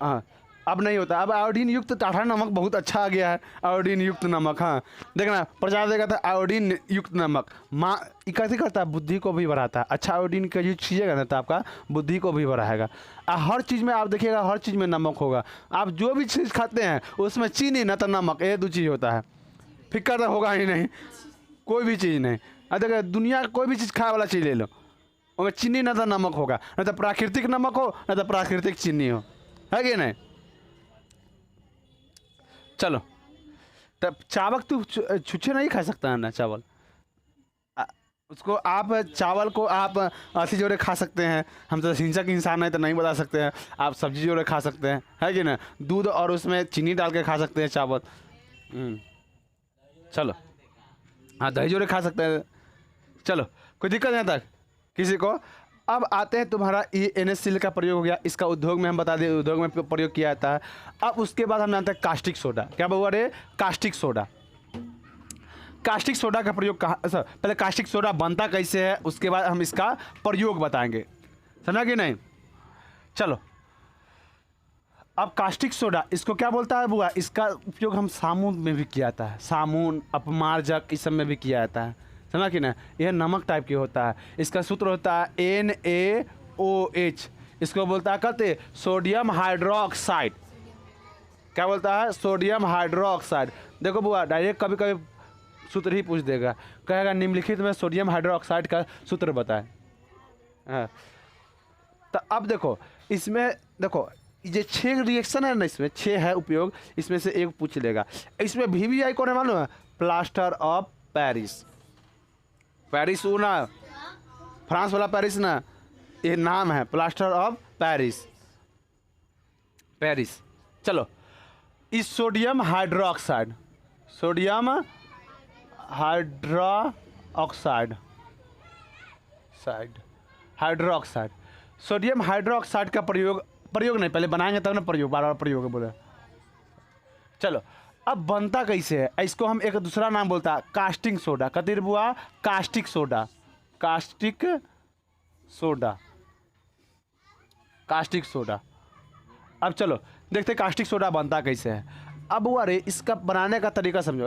हाँ अब नहीं होता, अब आयोडीन युक्त टाठा नमक बहुत अच्छा आ गया है, आयोडीन युक्त नमक। हाँ देखना प्रचार देगा था आयोडीन युक्त नमक, माँ इकट्ठी करता है, बुद्धि को भी बढ़ाता है। अच्छा आयोडीन का यूज कीजिएगा ना तो आपका बुद्धि को भी बढ़ाएगा। हर चीज़ में आप देखिएगा, हर चीज़ में नमक होगा। आप जो भी चीज़ खाते हैं उसमें चीनी ना तो नमक, ये दो चीज़ होता है, फिक्का तो होगा ही नहीं, कोई भी चीज़ नहीं। देखिए दुनिया का कोई भी चीज़ खाने वाला चीज़ ले लो, उसमें चीनी ना तो नमक होगा, ना तो प्राकृतिक नमक हो ना तो प्राकृतिक चीनी हो, है कि नहीं। चलो तब चावल तो छुच्छे नहीं खा सकता है ना चावल, उसको आप चावल को आप अथी जोड़े खा सकते हैं। हम तो हिंसक इंसान है तो नहीं बता सकते हैं, आप सब्जी जोड़े खा सकते हैं, है कि ना। दूध और उसमें चीनी डाल के खा सकते हैं चावल। चलो हाँ दही जोड़े खा सकते हैं। चलो कोई दिक्कत नहीं तक किसी को। अब आते हैं तुम्हारा ये NaCl का प्रयोग हो गया, इसका उद्योग में हम बता दें उद्योग में प्रयोग किया जाता है। अब उसके बाद हम जानते हैं कास्टिक सोडा। क्या हुआ रे, कास्टिक सोडा। कास्टिक सोडा का प्रयोग कहाँ, सर पहले कास्टिक सोडा बनता कैसे है, उसके बाद हम इसका प्रयोग बताएंगे, समझा कि नहीं। चलो अब कास्टिक सोडा इसको क्या बोलता है बुआ, इसका उपयोग हम साबुन में भी किया जाता है, साबुन अपमार्जक इस सब में भी किया जाता है, समझा कि ना। यह नमक टाइप की होता है, इसका सूत्र होता है NaOH, इसको बोलता है कहते सोडियम हाइड्रोक्साइड। क्या बोलता है, सोडियम हाइड्रोक्साइड। देखो बुआ डायरेक्ट कभी कभी सूत्र ही पूछ देगा, कहेगा निम्नलिखित में सोडियम हाइड्रोक्साइड का सूत्र बताएं। हाँ तो अब देखो इसमें, देखो ये 6 रिएक्शन है ना, इसमें 6 है उपयोग, इसमें से एक पूछ लेगा। इसमें VVI कौन है मालूम है, प्लास्टर ऑफ पेरिस। पेरिस वो ना फ्रांस वाला पेरिस ना, ये नाम है प्लास्टर ऑफ पेरिस। पेरिस। चलो, इस sodium hydroxide, sodium hydroxide, hydroxide, sodium hydroxide का प्रयोग नहीं, पहले बनाएंगे तब ना प्रयोग, बार बार प्रयोग है बोले। चलो, अब बनता कैसे है, इसको हम एक दूसरा नाम बोलता है कास्टिंग सोडा। कतिर बुआ, caustic soda, caustic soda, caustic soda. अब चलो देखते कास्टिक सोडा बनता कैसे है। अब वो अरे इसका बनाने का तरीका समझो,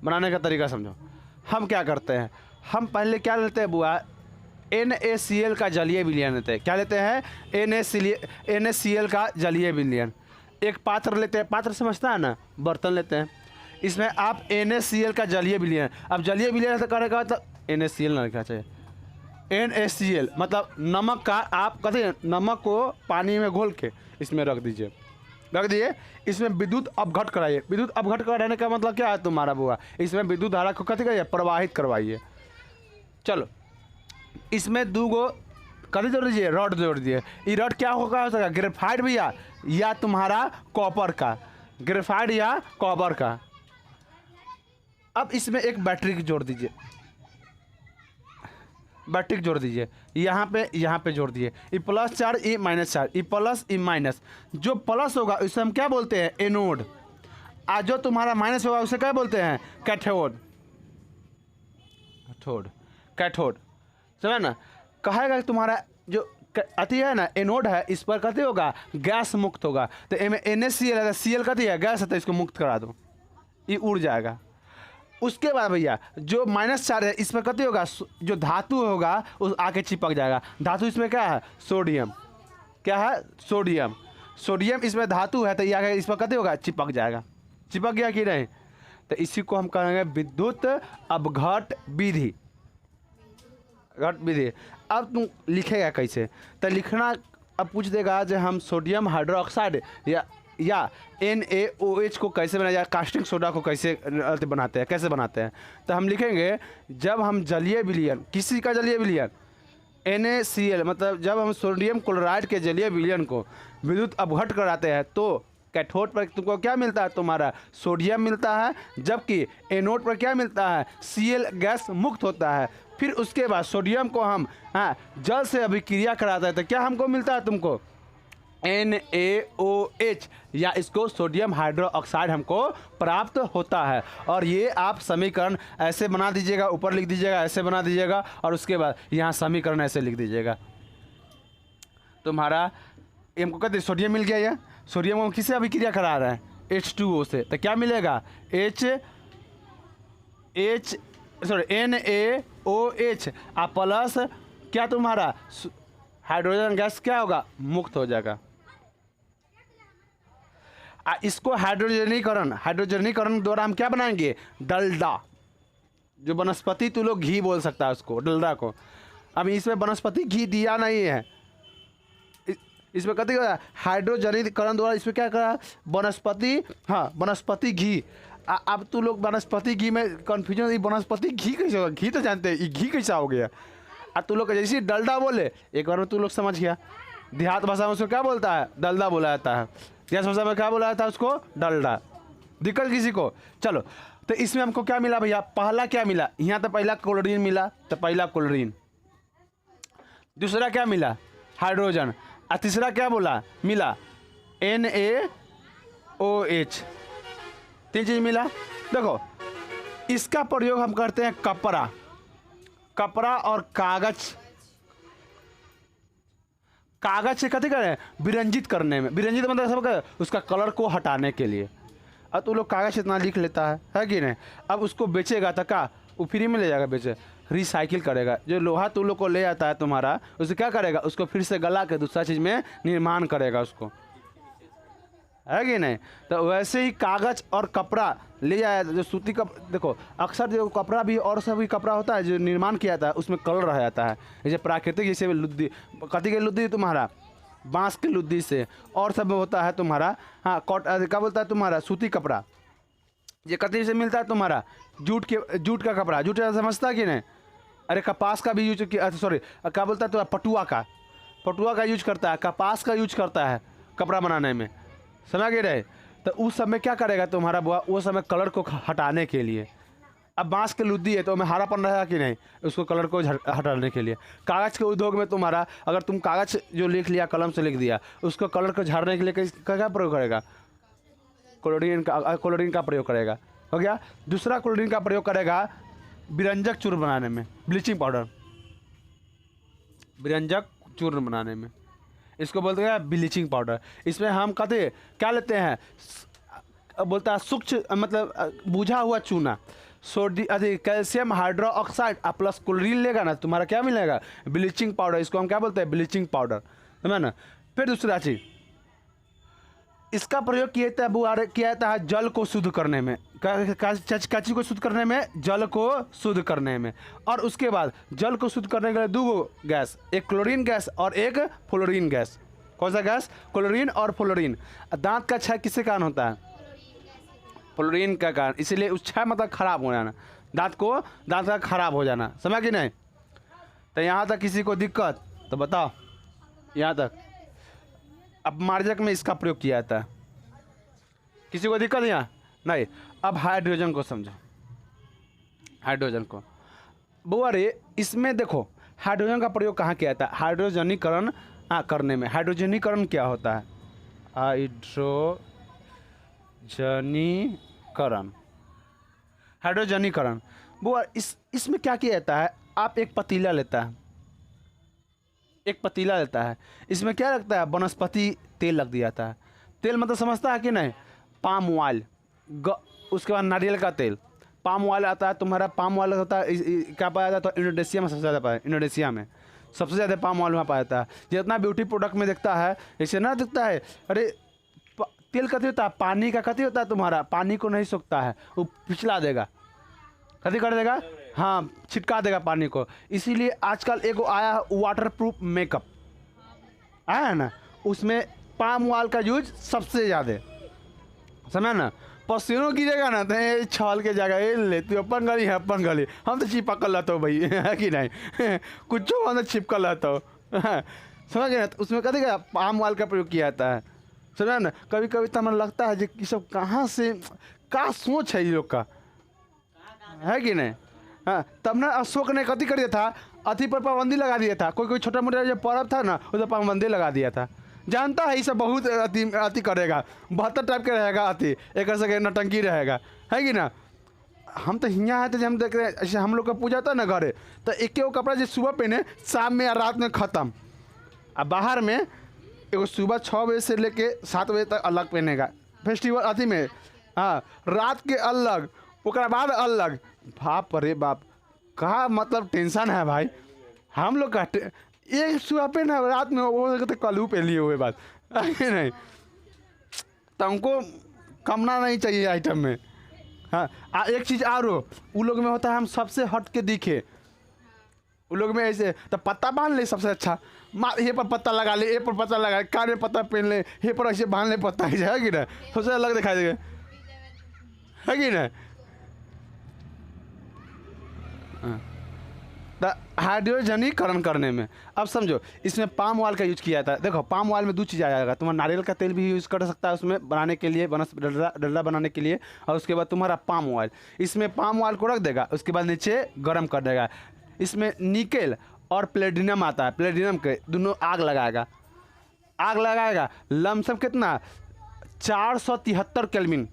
बनाने का तरीका समझो। हम क्या करते हैं, हम पहले क्या लेते हैं बुआ, NaCl का जलीय विलयन लेते हैं। क्या लेते हैं, NaCl का जलीय विलयन। एक पात्र लेते हैं, पात्र समझता है ना, बर्तन लेते हैं, इसमें आप NaCl का जलीय विलयन। अब जलीय विलयन करेगा तो NaCl ना लिखना चाहिए, NaCl मतलब नमक का, आप कहते हैं नमक को पानी में घोल के इसमें रख दीजिए, रख दिए, इसमें विद्युत अपघट कराइए। विद्युत अपघट कराने का मतलब क्या है तुम्हारा बुआ, इसमें विद्युत धारा को कथी करिए, प्रवाहित करवाइए। चलो, इसमें दो गो कथी जोड़ दीजिए, रॉड जोड़ दिए। ये रॉड क्या होगा, हो सका ग्रेफाइट भी या तुम्हारा कॉपर का, ग्रेफाइट या कॉपर का। अब इसमें एक बैटरी जोड़ दीजिए, बैटरी जोड़ दीजिए, यहाँ पे जोड़ दिए। E plus charge, E minus charge, E plus E minus. जो प्लस होगा उसे हम क्या बोलते हैं, एनोड। आज जो तुम्हारा माइनस होगा उसे क्या बोलते हैं, कैथोड। कैथोड, कैथोड, समझ ना। कहेगा तुम्हारा जो अति है ना, एनोड है, इस पर कहते होगा गैस मुक्त होगा। तो इनमें NaCl है, Cl कहती है गैस है, तो इसको मुक्त करा दो, ये उड़ जाएगा। उसके बाद भैया जो माइनस चार्ज है, इस पर कहते होगा जो धातु होगा उस आके चिपक जाएगा। धातु इसमें क्या है, सोडियम। क्या है, सोडियम। सोडियम इसमें धातु है, तो ये आगे इस पर कहते होगा चिपक जाएगा। चिपक गया कि नहीं, तो इसी को हम कहेंगे विद्युत अपघट विधि, घट विधि। अब तुम लिखेगा कैसे, तो लिखना अब पूछ देगा जो हम सोडियम हाइड्रोक्साइड या NaOH को कैसे बनाया जाए, कास्टिक सोडा को कैसे बनाते हैं, कैसे बनाते हैं। तो हम लिखेंगे जब हम जलीय विलयन, किसी का जलीय विलयन, NaCl मतलब जब हम सोडियम क्लोराइड के जलीय विलयन को विद्युत अपघट कराते हैं, तो कैथोड पर तुमको क्या मिलता है, तुम्हारा सोडियम मिलता है, जबकि एनोड पर क्या मिलता है, Cl गैस मुक्त होता है। फिर उसके बाद सोडियम को हम जल से अभिक्रिया कराते हैं, तो क्या हमको मिलता है, तुमको NaOH या इसको सोडियम हाइड्रोक्साइड हमको प्राप्त होता है। और ये आप समीकरण ऐसे बना दीजिएगा, ऊपर लिख दीजिएगा, ऐसे बना दीजिएगा, और उसके बाद यहाँ समीकरण ऐसे लिख दीजिएगा। तुम्हारा हमको कहते सोडियम मिल गया, या सोडियम को किससे अभिक्रिया करा रहा है, H2O से, तो क्या मिलेगा, NaOH प्लस क्या तुम्हारा हाइड्रोजन गैस क्या होगा, मुक्त हो जाएगा। इसको हाइड्रोजनीकरण द्वारा हम क्या बनाएंगे, डलडा। जो वनस्पति तू लोग घी बोल सकता है उसको, डलडा को। अब इसमें वनस्पति घी दिया नहीं है, इसमें कहते हैं हाइड्रोजनीकरण द्वारा इसमें क्या करा, वनस्पति, हाँ वनस्पति घी। अब तू लोग वनस्पति घी में कन्फ्यूजन, वनस्पति घी कैसे होगा, घी तो जानते हैं, घी कैसा हो गया। अब तू लोग जैसे डलडा बोले, एक बार में तू लोग समझ गया। देहात भाषा में उसको क्या बोलता है, डलडा बोला जाता है। देहात भाषा में क्या बोला जाता है उसको, डलडा। दिक्कत किसी को। चलो, तो इसमें हमको क्या मिला भैया, पहला क्या मिला, यहाँ तो पहला क्लोरीन मिला, तो पहला क्लोरीन। दूसरा क्या मिला, हाइड्रोजन। और तीसरा क्या बोला, मिला NaOH। 3 चीज मिला। देखो, इसका प्रयोग हम करते हैं कपड़ा, कपड़ा और कागज, कागज से कथी करें, विरंजित करने में। विरंजित मतलब सब उसका कलर को हटाने के लिए। अब तो लोग कागज इतना लिख लेता है कि नहीं। अब उसको बेचेगा तो क्या, वो फ्री में ले जाएगा बेचे, रिसाइकिल करेगा। जो लोहा तू लोग को ले आता है तुम्हारा, उसे क्या करेगा, उसको फिर से गला के दूसरा चीज़ में निर्माण करेगा उसको, है कि नहीं। तो वैसे ही कागज और कपड़ा ले आया, जो सूती देखो अक्सर जो कपड़ा भी और सभी कपड़ा होता है जो निर्माण किया जाता है, उसमें कलर रह जाता है। जैसे प्राकृतिक, जैसे लुद्दी, कथी के लुद्दी तुम्हारा, बांस के लुद्दी से, और सब होता है तुम्हारा, हाँ क्या बोलता है तुम्हारा, सूती कपड़ा। ये कथी से मिलता है तुम्हारा, जूट का कपड़ा। जूट समझता कि नहीं, अरे कपास का भी यूज किया, सॉरी क्या बोलता है तुम्हारा, पटुआ का। पटुआ का यूज करता है, कपास का यूज करता है कपड़ा बनाने में, समझ गए रहे। तो उस समय क्या करेगा तुम्हारा बुआ, वो समय कलर को हटाने के लिए। अब बांस के लुद्दी है तो उसमें हरापन रहेगा कि नहीं, उसको कलर को हटाने के लिए। कागज़ के उद्योग में तुम्हारा, अगर तुम कागज़ जो लिख लिया, कलम से लिख दिया, उसको कलर को झाड़ने के लिए क्या प्रयोग करेगा, क्लोरीन का प्रयोग करेगा, हो गया। दूसरा क्लोरीन का प्रयोग करेगा विरंजक चूर्ण बनाने में, ब्लीचिंग पाउडर, विरंजक चूर्ण बनाने में, इसको बोलते हैं ब्लीचिंग पाउडर। इसमें हम कहते क्या लेते हैं, बोलता है सूक्ष्म, मतलब बुझा हुआ चूना, कैल्शियम हाइड्रोक्साइड प्लस क्लोरीन लेगा ना, तुम्हारा क्या मिलेगा, ब्लीचिंग पाउडर। इसको हम क्या बोलते हैं, ब्लीचिंग पाउडर, समझ ना। फिर दूसरा चीज, इसका प्रयोग किया जाता है जल को शुद्ध करने में, चीज को शुद्ध करने में, जल को शुद्ध करने में। और उसके बाद जल को शुद्ध करने के लिए दो गैस, एक क्लोरीन गैस और एक फ्लोरीन गैस। कौन सा गैस, क्लोरीन और फ्लोरीन। दांत का क्षय किसके कारण होता है, फ्लोरीन का कारण। इसीलिए उस क्षय मतलब खराब हो जाना, दांत का खराब हो जाना, समझ कि नहीं। तो यहाँ तक किसी को दिक्कत तो बताओ, यहाँ तक। अब मार्जक में इसका प्रयोग किया जाता है, किसी को दिक्कत यहाँ नहीं। अब हाइड्रोजन को समझो, हाइड्रोजन को बुआ रे, इसमें देखो हाइड्रोजन का प्रयोग कहाँ किया जाता है, हाइड्रोजनीकरण करने में। हाइड्रोजनीकरण क्या होता है, हाइड्रोजनीकरण बुआ, इसमें क्या किया जाता है, आप एक पतीला लेता है, इसमें क्या लगता है, वनस्पति तेल रख दिया जाता है। तेल मतलब समझता है कि नहीं, पाम ऑयल, उसके बाद नारियल का तेल, पाम ऑयल आता है तुम्हारा। पाम ऑयल होता है क्या पाया जाता है, तो इंडोनेशिया में सबसे ज़्यादा पाया, इंडोनेशिया में सबसे ज़्यादा पाम ऑयल वहाँ पाया जाता है। जितना ब्यूटी प्रोडक्ट में दिखता है, ऐसे ना दिखता है, अरे तेल कथी होता है, पानी का कथी होता है तुम्हारा, पानी को नहीं सोखता है, वो पिछला देगा, कथी कर देगा, हाँ छिटका देगा पानी को। इसीलिए आजकल एक आया है वाटर प्रूफ मेकअप आया है ना, उसमें पाम ऑयल का यूज सबसे ज़्यादा, समझ ना। पसीनों गिरेगा ना तो ये छाल के जगह ये लेती हो, अपन गली है, अपन गली, हम तो चिपकल रहता हो भाई है कि नहीं कुछ हम तो चिपकल रहता हो, समझ गए ना। तो उसमें कथी का पाम ऑयल का प्रयोग किया जाता है, समझ ना। कभी कभी तो हमें लगता है कि सब कहाँ से क्या सोच है ये लोग का, है कि नहीं। हाँ, तब ना अशोक ने कथी कर दिया था, अति पर पाबंदी लगा दिया था। कोई छोटा मोटा जो पर्व था ना, उस पर पाबंदी लगा दिया था। जानता है ये सब बहुत अति करेगा, 72 टाइप के रहेगा अति, एक से नटंकी रहेगा, है कि ना। हम तो हियाँ है तो हम देख रहे हैं, ऐसे हम लोग का पूजा था ना घरे, तो एक वो कपड़ा जो सुबह पहने शाम में या रात में ख़त्म। अब बाहर में एगो सुबह 6 बजे से लेके 7 बजे तक अलग पहनेगा, फेस्टिवल अति में, हाँ रात के अलग, उसके बाद अलग। बाप रे बाप, कहा मतलब टेंशन है भाई हम लोग का। एक सुबह पे ना रात में वो कहते कलू पे लिए हुए बात नहीं, तो हमको कमना नहीं चाहिए आइटम में। हाँ एक चीज़ और हो, उन लोग में होता है हम सबसे हट के दिखे, उन लोग में ऐसे तो पत्ता बांध ले सबसे अच्छा, ये पर पत्ता लगा ले, ये पर पत्ता लगा ले, कान में पत्ता पहन ले, ये पर ऐसे बांध ले पत्ता, है कि ना, सबसे अलग दिखाई देगा, है कि ना। हाइड्रोजनीकरण करने में अब समझो, इसमें पाम ऑयल का यूज किया जाता है। देखो पाम ऑयल में 2 चीज़ आ जाएगा, तुम्हारा नारियल का तेल भी यूज़ कर सकता है उसमें बनाने के लिए, डल्ला बनाने के लिए, और उसके बाद तुम्हारा पाम ऑयल, इसमें पाम ऑयल को रख देगा, उसके बाद नीचे गर्म कर देगा। इसमें निकेल और प्लेटिनम आता है, प्लेटिनम के दोनों आग लगाएगा, लमसम कितना 473 केल्विन।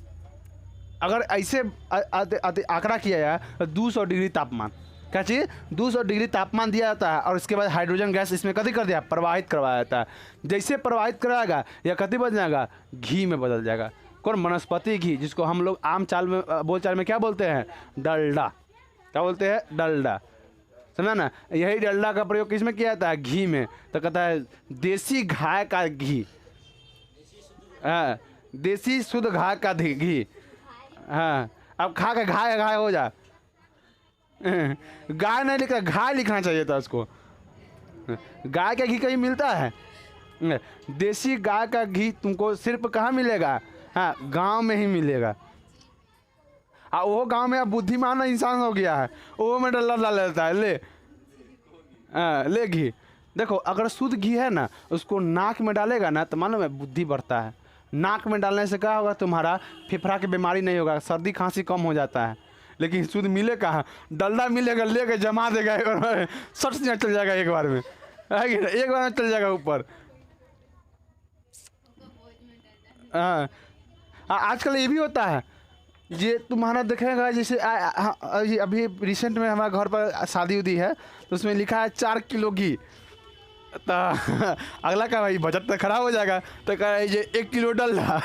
अगर ऐसे आंकड़ा किया जाए तो 200 डिग्री तापमान, क्या चाहिए 200 डिग्री तापमान दिया जाता है। और इसके बाद हाइड्रोजन गैस इसमें कथी कर दिया, प्रवाहित करवाया जाता है। जैसे प्रवाहित कराएगा या कथी बन जाएगा, घी में बदल जाएगा। कौन, वनस्पति घी, जिसको हम लोग आम चाल में बोलचाल में क्या बोलते हैं, डलडा, क्या बोलते हैं, डलडा, समझा ना। यही डलडा का प्रयोग किस में किया जाता है, घी में। तो कहता है देसी गाय का घी, हाँ देसी शुद्ध गाय का घी, हाँ अब खा के घाय हो जा, गाय नहीं लिखा, घाय लिखना चाहिए था उसको। गाय का घी कहीं मिलता है, देसी गाय का घी तुमको सिर्फ कहाँ मिलेगा, हाँ गांव में ही मिलेगा। वो गांव में अब बुद्धिमान इंसान हो गया है, वो में डल्ला डाल लेता है, ले घी, देखो अगर शुद्ध घी है ना, उसको नाक में डालेगा ना तो मालूम है बुद्धि बढ़ता है। नाक में डालने से क्या होगा, तुम्हारा फेफड़ा की बीमारी नहीं होगा, सर्दी खांसी कम हो जाता है। लेकिन शुद्ध मिले कहाँ, डलडा मिलेगा लेके जमा देगा एक बार में, सट से चल जाएगा एक बार में, है कि नहीं? एक बार में चल जाएगा ऊपर। हाँ आजकल ये भी होता है, ये तुम्हारा देखेगा जैसे अभी रिसेंट में हमारे घर पर शादी उदी है तो उसमें लिखा है 4 किलो घी, तो अगला का भाई बजट तो खराब हो जाएगा, तो कह रहा ये 1 किलो डलडा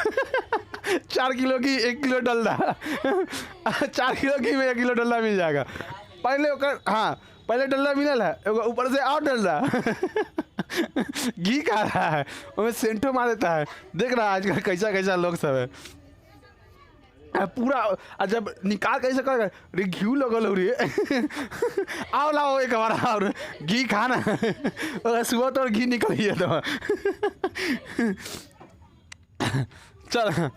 4 किलो घी 1 किलो डलडा 4 किलो घी में 1 किलो डलडा मिल जाएगा। पहले हाँ पहले डलडा मिलल है, ऊपर से और डलडा घी खा रहा है, उसमें सेंटो मार देता है। देख रहा है आजकल कैसा कैसा लोग सब है पूरा। जब निकाल कैसे कर रे घी लगल हो रे आओ लाओ एक बार और घी खाना सुबह तो घी निकलिए तो चल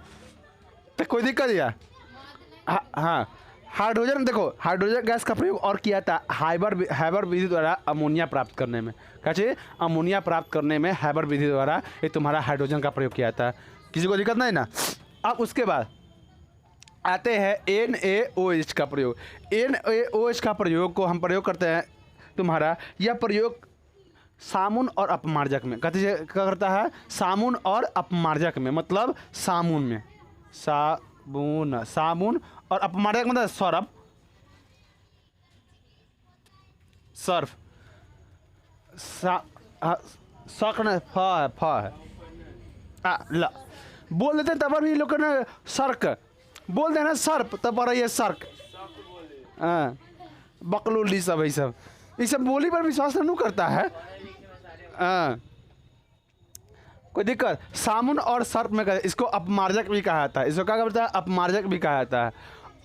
तो कोई दिक्कत है। हाँ हाइड्रोजन, देखो हाइड्रोजन गैस का प्रयोग और किया था हैबर विधि द्वारा अमोनिया प्राप्त करने में। कैसे अमोनिया प्राप्त करने में हैबर विधि द्वारा ये तुम्हारा हाइड्रोजन का प्रयोग किया था, किसी को दिक्कत नहीं ना। अब उसके बाद आते हैं NaOH का प्रयोग। NaOH का प्रयोग को हम प्रयोग करते हैं, तुम्हारा यह प्रयोग सामुन और अपमार्जक में। क्या करता है, सामुन और अपमार्जक में, मतलब सामुन में, सामुन और अपमार्जक मतलब सर्फ ला बोल देते हैं, तब भी लोग ना सर्क बोल देना, सर्प तब पर ये सर्क। हाँ बकलोली सब ये सब बोली पर विश्वास नहीं करता है। हाँ कोई दिक्कत, सामुन और सर्प में इसको अपमार्जक भी कहा जाता है, इसको क्या कहता है, अपमार्जक भी कहा जाता है।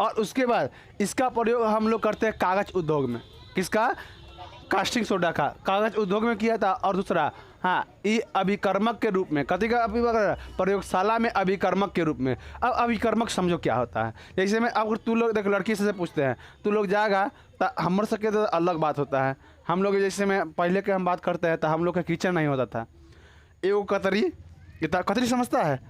और उसके बाद इसका प्रयोग हम लोग करते हैं कागज उद्योग में। किसका, कास्टिंग सोडा का कागज उद्योग में किया था। और दूसरा हाँ ये अभिकर्मक के रूप में, कथी का प्रयोगशाला में अभिकर्मक के रूप में। अब अभिकर्मक समझो क्या होता है, जैसे में अब तू लोग देखो लड़की से पूछते हैं, तू लोग जाएगा तो हमर सके तो अलग बात होता है। हम लोग जैसे में पहले के हम बात करते हैं तो हम लोग का किचन नहीं होता था, एगो कतरी, इतना कतरी समझता है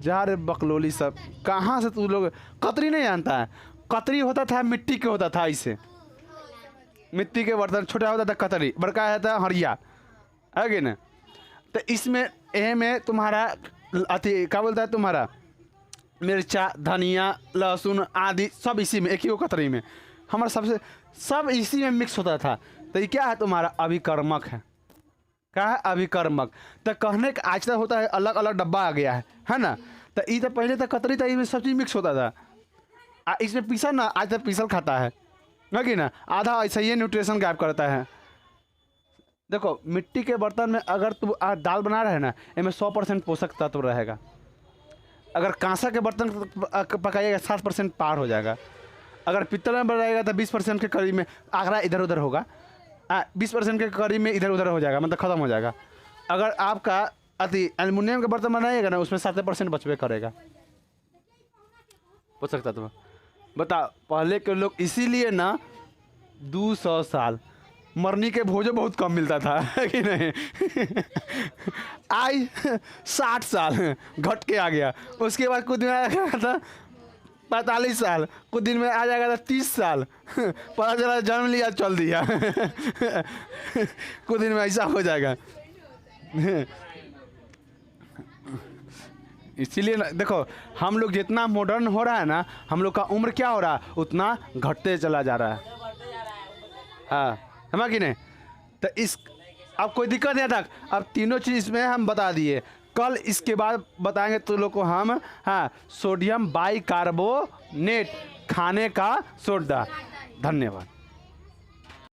जा रे बकलोली सब, कहाँ से तू लोग कतरी नहीं जानता है। कतरी होता था मिट्टी के होता था, ऐसे मिट्टी के बर्तन, छोटा होता था कतरी, बड़का होता है हरिया, है कि ना। तो इसमें यह में तुम्हारा अति क्या बोलता है, तुम्हारा मिर्चा धनिया लहसुन आदि सब इसी में, एक ही कतरी में हमारा सबसे सब इसी में मिक्स होता था। तो ये क्या है, तुम्हारा अभिकर्मक है। क्या है, अभिकर्मक। तो कहने का आज तक होता है अलग अलग डब्बा आ गया है ना। तो ये तो पहले तो कतरी था, इसमें सब चीज़ मिक्स होता था। इसमें पीसा ना, आज तक पीसल खाता है कि ना, आधा ऐसा ही न्यूट्रिशन गायब करता है। देखो मिट्टी के बर्तन में अगर तुम दाल बना रहे हैं ना, इसमें 100% पोषक तत्व रहेगा। अगर कांसा के बर्तन पकाइएगा 60% पार हो जाएगा। अगर पित्तल में बनाएगा तो 20% के करीब में आगरा इधर उधर होगा, 20% के करीब में इधर उधर हो जाएगा, मतलब ख़त्म हो जाएगा। अगर आपका एल्युमिनियम का बर्तन बनाइएगा ना, उसमें 70% बचबे करेगा पोषक तत्व। बताओ पहले के लोग इसीलिए ना 200 साल मरनी के भोजन बहुत कम मिलता था, है कि नहीं आई 60 साल घट के आ गया। उसके बाद कुछ दिन आया था 45 साल, कुछ दिन में आ जाएगा था 30 साल, पता चला जन्म लिया चल दिया कुछ दिन में ऐसा हो जाएगा। इसीलिए देखो हम लोग जितना मॉडर्न हो रहा है ना, हम लोग का उम्र क्या हो रहा है, उतना घटते चला जा रहा है। हाँ समझ कि नहीं। तो इस अब कोई दिक्कत नहीं था। अब तीनों चीज़ इसमें हम बता दिए। कल इसके बाद बताएंगे तो लोग को हम हाँ सोडियम बाइकार्बोनेट खाने का सोडा। धन्यवाद।